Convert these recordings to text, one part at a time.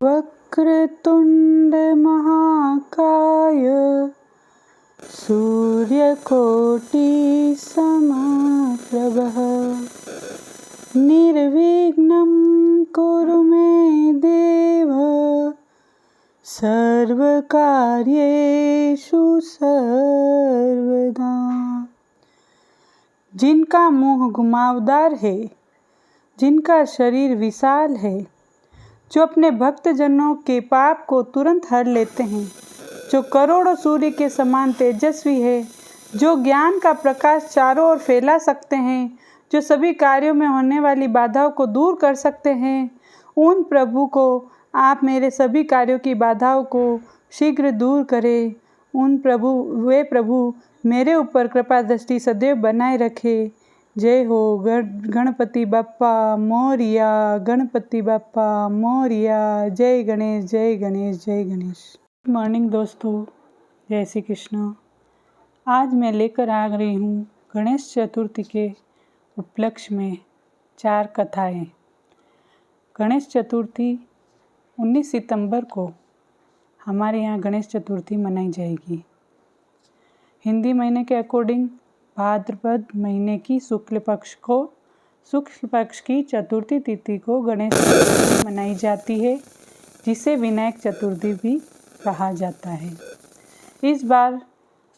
वक्रतुंड महाकाय सूर्यकोटि समप्रभः निर्विघ्नं कुरु मे देव सर्वकार्येषु सर्वदा। जिनका मुँह घुमावदार है, जिनका शरीर विशाल है, जो अपने भक्तजनों के पाप को तुरंत हर लेते हैं, जो करोड़ों सूर्य के समान तेजस्वी है, जो ज्ञान का प्रकाश चारों ओर फैला सकते हैं, जो सभी कार्यों में होने वाली बाधाओं को दूर कर सकते हैं, उन प्रभु को आप मेरे सभी कार्यों की बाधाओं को शीघ्र दूर करें। वे प्रभु मेरे ऊपर कृपा दृष्टि सदैव बनाए रखे। जय हो गणपति बप्पा मोरिया, गणपति बप्पा मोरिया। जय गणेश, जय गणेश, जय गणेश। गुड मॉर्निंग दोस्तों, जय श्री कृष्ण। आज मैं लेकर आ रही हूँ गणेश चतुर्थी के उपलक्ष्य में 4 कथाएं। गणेश चतुर्थी 19 सितंबर को हमारे यहाँ गणेश चतुर्थी मनाई जाएगी। हिंदी महीने के अकॉर्डिंग भाद्रपद महीने की शुक्ल पक्ष की चतुर्थी तिथि को गणेश चतुर्थी मनाई जाती है, जिसे विनायक चतुर्थी भी कहा जाता है। इस बार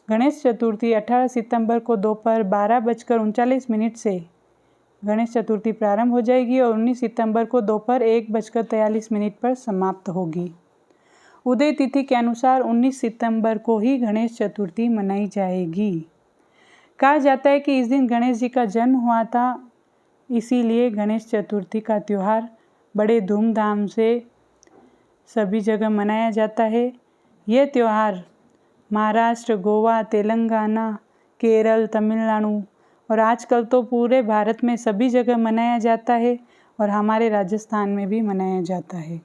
गणेश चतुर्थी 18 सितंबर को दोपहर 12:39 से गणेश चतुर्थी प्रारंभ हो जाएगी और 19 सितंबर को दोपहर 1:43 पर समाप्त होगी। उदय तिथि के अनुसार 19 सितंबर को ही गणेश चतुर्थी मनाई जाएगी। कहा जाता है कि इस दिन गणेश जी का जन्म हुआ था, इसीलिए गणेश चतुर्थी का त्यौहार बड़े धूमधाम से सभी जगह मनाया जाता है। यह त्यौहार महाराष्ट्र, गोवा, तेलंगाना, केरल, तमिलनाडु और आजकल तो पूरे भारत में सभी जगह मनाया जाता है और हमारे राजस्थान में भी मनाया जाता है।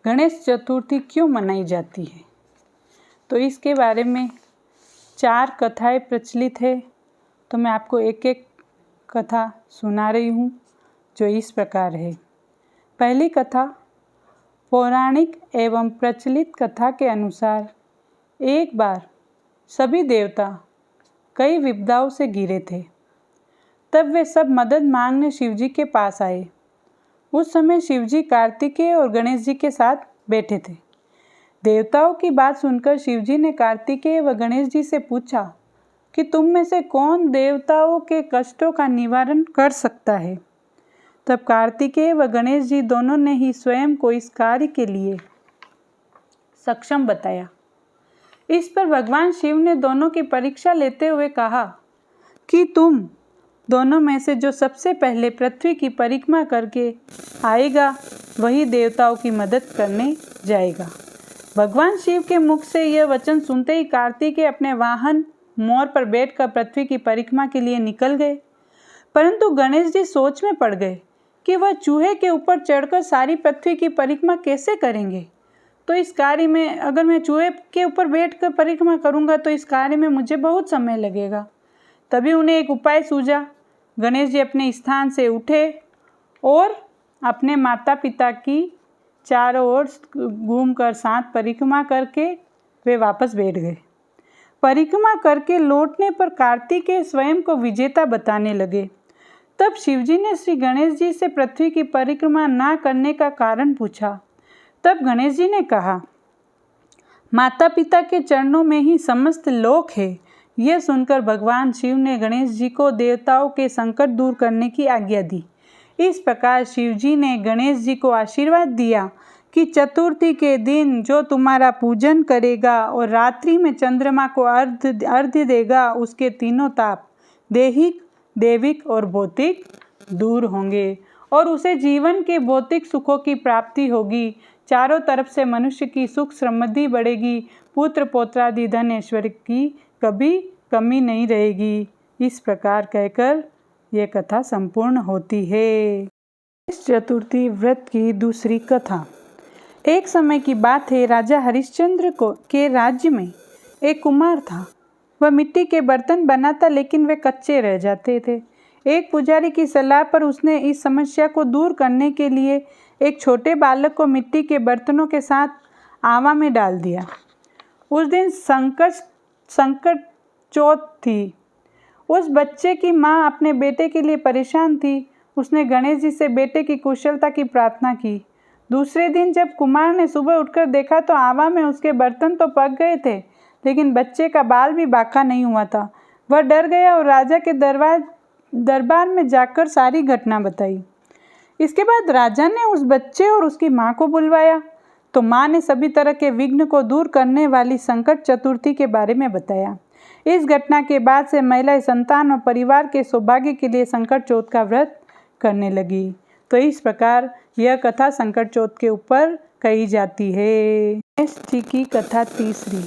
गणेश चतुर्थी क्यों मनाई जाती है, तो इसके बारे में 4 कथाएं प्रचलित है। तो मैं आपको एक एक कथा सुना रही हूँ, जो इस प्रकार है। पहली कथा पौराणिक एवं प्रचलित कथा के अनुसार एक बार सभी देवता कई विपदाओं से घिरे थे। तब वे सब मदद मांगने शिवजी के पास आए। उस समय शिवजी कार्तिकेय और गणेश जी के साथ बैठे थे। देवताओं की बात सुनकर शिवजी ने कार्तिकेय व गणेश जी से पूछा कि तुम में से कौन देवताओं के कष्टों का निवारण कर सकता है। तब कार्तिकेय व गणेश जी दोनों ने ही स्वयं को इस कार्य के लिए सक्षम बताया। इस पर भगवान शिव ने दोनों की परीक्षा लेते हुए कहा कि तुम दोनों में से जो सबसे पहले पृथ्वी की परिक्रमा करके आएगा, वही देवताओं की मदद करने जाएगा। भगवान शिव के मुख से यह वचन सुनते ही कार्तिकेय अपने वाहन मोर पर बैठकर पृथ्वी की परिक्रमा के लिए निकल गए। परंतु गणेश जी सोच में पड़ गए कि वह चूहे के ऊपर चढ़कर सारी पृथ्वी की परिक्रमा कैसे करेंगे। तो इस कार्य में अगर मैं चूहे के ऊपर बैठकर परिक्रमा करूंगा तो इस कार्य में मुझे बहुत समय लगेगा। तभी उन्हें एक उपाय सूझा। गणेश जी अपने स्थान से उठे और अपने माता पिता की चारों ओर घूमकर 7 परिक्रमा करके वे वापस बैठ गए। परिक्रमा करके लौटने पर कार्तिकेय स्वयं को विजेता बताने लगे। तब शिवजी ने श्री गणेश जी से पृथ्वी की परिक्रमा ना करने का कारण पूछा। तब गणेश जी ने कहा, माता पिता के चरणों में ही समस्त लोक है। यह सुनकर भगवान शिव ने गणेश जी को देवताओं के संकट दूर करने की आज्ञा दी। इस प्रकार शिवजी ने गणेश जी को आशीर्वाद दिया कि चतुर्थी के दिन जो तुम्हारा पूजन करेगा और रात्रि में चंद्रमा को अर्घ्य देगा, उसके तीनों ताप दैहिक, दैविक और भौतिक दूर होंगे और उसे जीवन के भौतिक सुखों की प्राप्ति होगी। चारों तरफ से मनुष्य की सुख समृद्धि बढ़ेगी। पुत्र पौत्रादि धन ऐश्वर्य की कभी कमी नहीं रहेगी। इस प्रकार कहकर यह कथा संपूर्ण होती है। इस चतुर्थी व्रत की दूसरी कथा। एक समय की बात है, राजा हरिश्चंद्र के राज्य में एक कुम्हार था। वह मिट्टी के बर्तन बनाता, लेकिन वे कच्चे रह जाते थे। एक पुजारी की सलाह पर उसने इस समस्या को दूर करने के लिए एक छोटे बालक को मिट्टी के बर्तनों के साथ आवा में डाल दिया। उस दिन संकट चौथ थी। उस बच्चे की माँ अपने बेटे के लिए परेशान थी। उसने गणेश जी से बेटे की कुशलता की प्रार्थना की। दूसरे दिन जब कुमार ने सुबह उठकर देखा तो आवा में उसके बर्तन तो पक गए थे, लेकिन बच्चे का बाल भी बाका नहीं हुआ था। वह डर गया और राजा के दरबार में जाकर सारी घटना बताई। इसके बाद राजा ने उस बच्चे और उसकी माँ को बुलवाया, तो माँ ने सभी तरह के विघ्न को दूर करने वाली संकट चतुर्थी के बारे में बताया। इस घटना के बाद से महिलाएं संतान और परिवार के सौभाग्य के लिए संकट चौथ का व्रत करने लगी। तो इस प्रकार यह कथा संकट चौथ के ऊपर कही जाती है। गणेश जी की कथा तीसरी।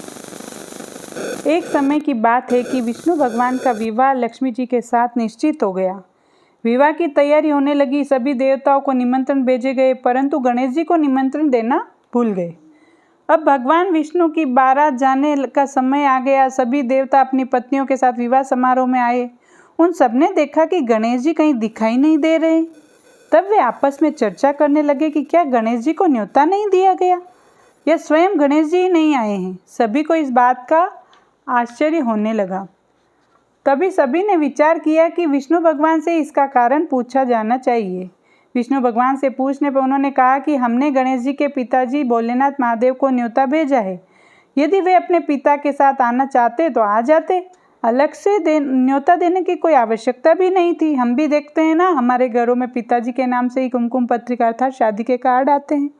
एक समय की बात है कि विष्णु भगवान का विवाह लक्ष्मी जी के साथ निश्चित हो गया। विवाह की तैयारी होने लगी। सभी देवताओं को निमंत्रण भेजे गए, परंतु गणेश जी को निमंत्रण देना भूल गए। अब भगवान विष्णु की बारात जाने का समय आ गया। सभी देवता अपनी पत्नियों के साथ विवाह समारोह में आए। उन सबने देखा कि गणेश जी कहीं दिखाई नहीं दे रहे। तब वे आपस में चर्चा करने लगे कि क्या गणेश जी को न्योता नहीं दिया गया या स्वयं गणेश जी ही नहीं आए हैं। सभी को इस बात का आश्चर्य होने लगा। तभी सभी ने विचार किया कि विष्णु भगवान से इसका कारण पूछा जाना चाहिए। विष्णु भगवान से पूछने पर उन्होंने कहा कि हमने गणेश जी के पिताजी भोलेनाथ महादेव को न्योता भेजा है। यदि वे अपने पिता के साथ आना चाहते तो आ जाते। अलग से न्योता देने की कोई आवश्यकता भी नहीं थी। हम भी देखते हैं ना, हमारे घरों में पिताजी के नाम से ही कुमकुम पत्रिका अर्थात शादी के कार्ड आते हैं।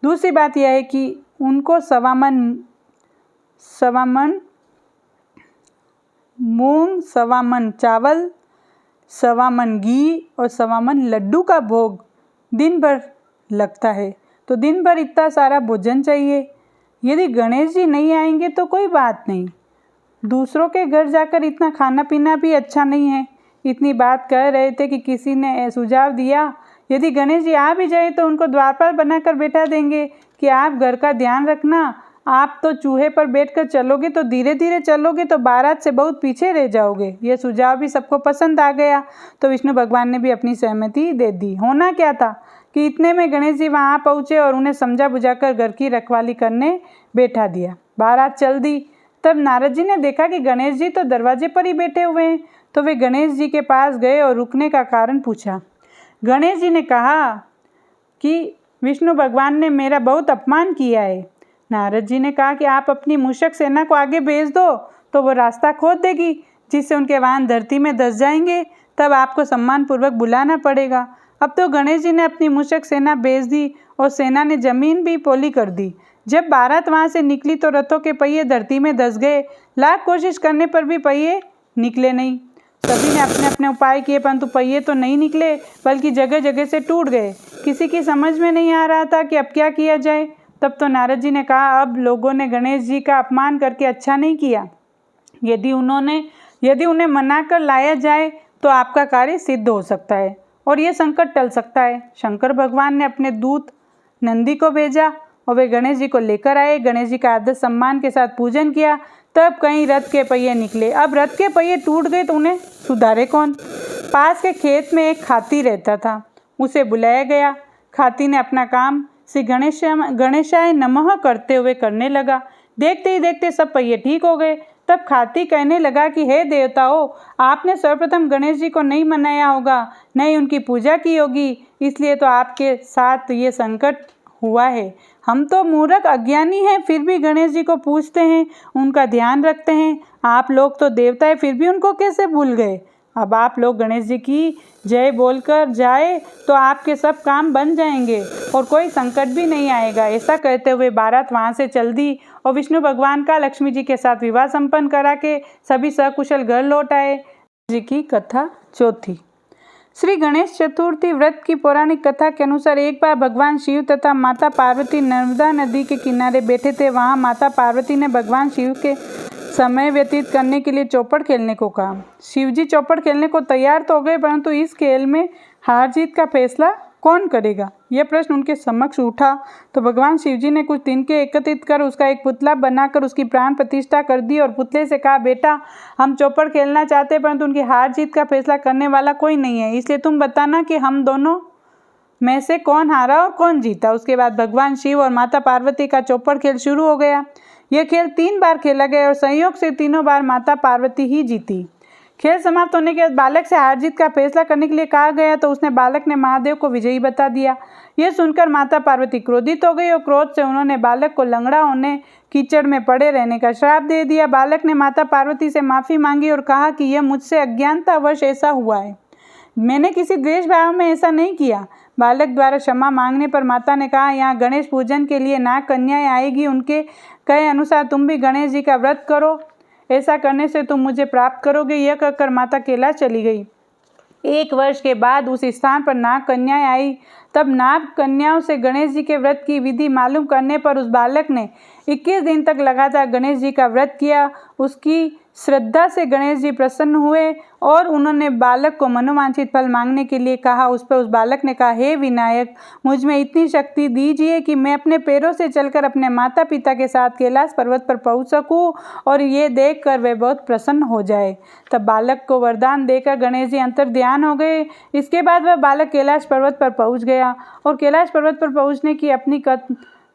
दूसरी बात यह है कि उनको सवा मन मूंग, सवा मन चावल, सवा मन घी और सवा मन लड्डू का भोग दिन भर लगता है। तो दिन भर इतना सारा भोजन चाहिए। यदि गणेश जी नहीं आएंगे तो कोई बात नहीं, दूसरों के घर जाकर इतना खाना पीना भी अच्छा नहीं है। इतनी बात कह रहे थे कि किसी ने सुझाव दिया, यदि गणेश जी आ भी जाए तो उनको द्वारपाल बनाकर बैठा देंगे कि आप घर का ध्यान रखना। आप तो चूहे पर बैठकर चलोगे तो धीरे धीरे चलोगे तो बारात से बहुत पीछे रह जाओगे। यह सुझाव भी सबको पसंद आ गया, तो विष्णु भगवान ने भी अपनी सहमति दे दी। होना क्या था कि इतने में गणेश जी वहाँ पहुँचे और उन्हें समझा बुझाकर घर की रखवाली करने बैठा दिया। बारात चल दी। तब नारद जी ने देखा कि गणेश जी तो दरवाजे पर ही बैठे हुए हैं, तो वे गणेश जी के पास गए और रुकने का कारण पूछा। गणेश जी ने कहा कि विष्णु भगवान ने मेरा बहुत अपमान किया है। नारद जी ने कहा कि आप अपनी मूषक सेना को आगे भेज दो तो वो रास्ता खोद देगी, जिससे उनके वाहन धरती में धंस जाएंगे। तब आपको सम्मानपूर्वक बुलाना पड़ेगा। अब तो गणेश जी ने अपनी मूषक सेना भेज दी और सेना ने जमीन भी पोली कर दी। जब बारात वहाँ से निकली तो रथों के पहिए धरती में धंस गए। लाख कोशिश करने पर भी पहिए निकले नहीं। सभी ने अपने अपने उपाय किए, परंतु पहिए तो नहीं निकले, बल्कि जगह जगह से टूट गए। किसी की समझ में नहीं आ रहा था कि अब क्या किया जाए। तब तो नारद जी ने कहा, अब लोगों ने गणेश जी का अपमान करके अच्छा नहीं किया। यदि उन्हें मना कर लाया जाए तो आपका कार्य सिद्ध हो सकता है और ये संकट टल सकता है। शंकर भगवान ने अपने दूत नंदी को भेजा और वे गणेश जी को लेकर आए। गणेश जी का आदर सम्मान के साथ पूजन किया। तब कहीं रथ के पहिए निकले। अब रथ के पहिए टूट गए तो उन्हें सुधारे कौन। पास के खेत में एक खाती रहता था, उसे बुलाया गया। खाती ने अपना काम श्री गणेशाय नमः करते हुए करने लगा। देखते ही देखते सब पहिए ठीक हो गए। तब खाती कहने लगा कि हे देवताओं, आपने सर्वप्रथम गणेश जी को नहीं मनाया होगा, नहीं उनकी पूजा की होगी, इसलिए तो आपके साथ ये संकट हुआ है। हम तो मूर्ख अज्ञानी हैं, फिर भी गणेश जी को पूजते हैं, उनका ध्यान रखते हैं। आप लोग तो देवता है, फिर भी उनको कैसे भूल गए। अब आप लोग गणेश जी की जय बोलकर जाए तो आपके सब काम बन जाएंगे और कोई संकट भी नहीं आएगा। ऐसा कहते हुए बारात वहाँ से चल दी और विष्णु भगवान का लक्ष्मी जी के साथ विवाह संपन्न करा के सभी सकुशल घर लौट आए। जी की कथा चौथी। श्री गणेश चतुर्थी व्रत की पौराणिक कथा के अनुसार एक बार भगवान शिव तथा माता पार्वती नर्मदा नदी के किनारे बैठे थे। वहाँ माता पार्वती ने भगवान शिव के समय व्यतीत करने के लिए चौपड़ खेलने को कहा। शिवजी चौपड़ खेलने को तैयार तो हो गए, परंतु इस खेल में हार जीत का फैसला कौन करेगा यह प्रश्न उनके समक्ष उठा तो भगवान शिव जी ने कुछ तिनके एकत्रित कर उसका एक पुतला बनाकर उसकी प्राण प्रतिष्ठा कर दी और पुतले से कहा, बेटा हम चौपड़ खेलना चाहते हैं परंतु उनकी हार जीत का फैसला करने वाला कोई नहीं है, इसलिए तुम बताना कि हम दोनों में से कौन हारा और कौन जीता। उसके बाद भगवान शिव और माता पार्वती का चौपड़ खेल शुरू हो गया। यह खेल 3 बार खेला गया और संयोग से तीनों बार माता पार्वती ही जीती। खेल समाप्त होने के बाद बालक से हार जीत का फैसला करने के लिए कहा गया तो उसने बालक ने महादेव को विजयी बता दिया। यह सुनकर माता पार्वती क्रोधित हो गई और क्रोध से उन्होंने बालक को लंगड़ा होने, कीचड़ में पड़े रहने का श्राप दे दिया। बालक ने माता पार्वती से माफ़ी मांगी और कहा कि यह मुझसे अज्ञानतावश ऐसा हुआ है, मैंने किसी द्वेष भाव में ऐसा नहीं किया। बालक द्वारा क्षमा मांगने पर माता ने कहा, यहाँ गणेश पूजन के लिए नाग कन्याएं आएगी, उनके कहे अनुसार तुम भी गणेश जी का व्रत करो, ऐसा करने से तुम मुझे प्राप्त करोगे। यह कहकर माता कैलाश चली गई। 1 वर्ष के बाद उस स्थान पर नाग कन्याएं आई। तब नाग कन्याओं से गणेश जी के व्रत की विधि मालूम करने पर उस बालक ने 21 दिन तक लगातार गणेश जी का व्रत किया। उसकी श्रद्धा से गणेश जी प्रसन्न हुए और उन्होंने बालक को मनोवांछित फल मांगने के लिए कहा। उस पर उस बालक ने कहा, हे विनायक, मुझ में इतनी शक्ति दीजिए कि मैं अपने पैरों से चलकर अपने माता पिता के साथ कैलाश पर्वत पर पहुंच सकूं और ये देखकर वे बहुत प्रसन्न हो जाए। तब बालक को वरदान देकर गणेश जी अंतर्ध्यान हो गए। इसके बाद वह बालक कैलाश पर्वत पर पहुंच गया और कैलाश पर्वत पर पहुंचने की अपनी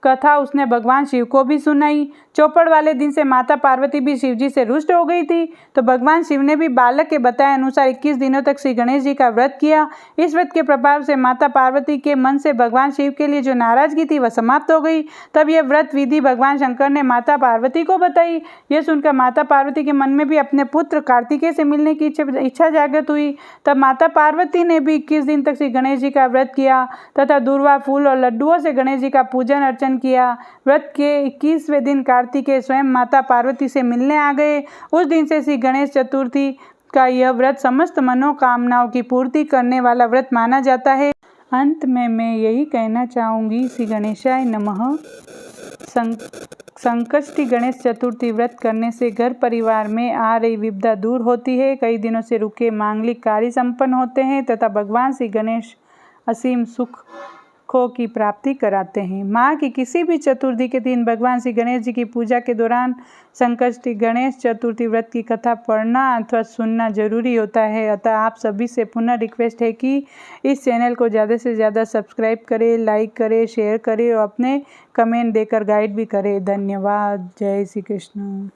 कथा उसने भगवान शिव को भी सुनाई। चौपड़ वाले दिन से माता पार्वती भी शिव जी से रुष्ट हो गई थी, तो भगवान शिव ने भी बालक के बताए अनुसार 21 दिनों तक श्री गणेश जी का व्रत किया। इस व्रत के प्रभाव से माता पार्वती के मन से भगवान शिव के लिए जो नाराजगी थी वह समाप्त हो गई। तब यह व्रत विधि भगवान शंकर ने माता पार्वती को बताई। यह सुनकर माता पार्वती के मन में भी अपने पुत्र कार्तिकेय से मिलने की इच्छा जागृत हुई। तब माता पार्वती ने भी 21 दिन तक श्री गणेश जी का व्रत किया तथा दूर्वा फूल और लड्डुओं से गणेश जी का पूजन अर्चन किया। व्रत के 21वें दिन कार्तिकेय स्वयं माता पार्वती से मिलने आ गए। उस दिन से श्री गणेश चतुर्थी का यह व्रत समस्त मनोकामनाओं की पूर्ति करने वाला व्रत माना जाता है। अंत में मैं यही कहना चाहूँगी, श्री गणेशाय नमः। संकष्टी गणेश चतुर्थी व्रत करने से घर परिवार में आ रही विपदा दूर होती है, कई दिनों से रुके मांगलिक कार्य संपन्न होते हैं तथा भगवान श्री गणेश असीम सुखों की प्राप्ति कराते हैं। माह की किसी भी चतुर्थी के दिन भगवान श्री गणेश जी की पूजा के दौरान संकष्टी गणेश चतुर्थी व्रत की कथा पढ़ना अथवा सुनना जरूरी होता है। अतः आप सभी से पुनः रिक्वेस्ट है कि इस चैनल को ज़्यादा से ज़्यादा सब्सक्राइब करें, लाइक करें, शेयर करें और अपने कमेंट देकर गाइड भी करें। धन्यवाद। जय श्री कृष्ण।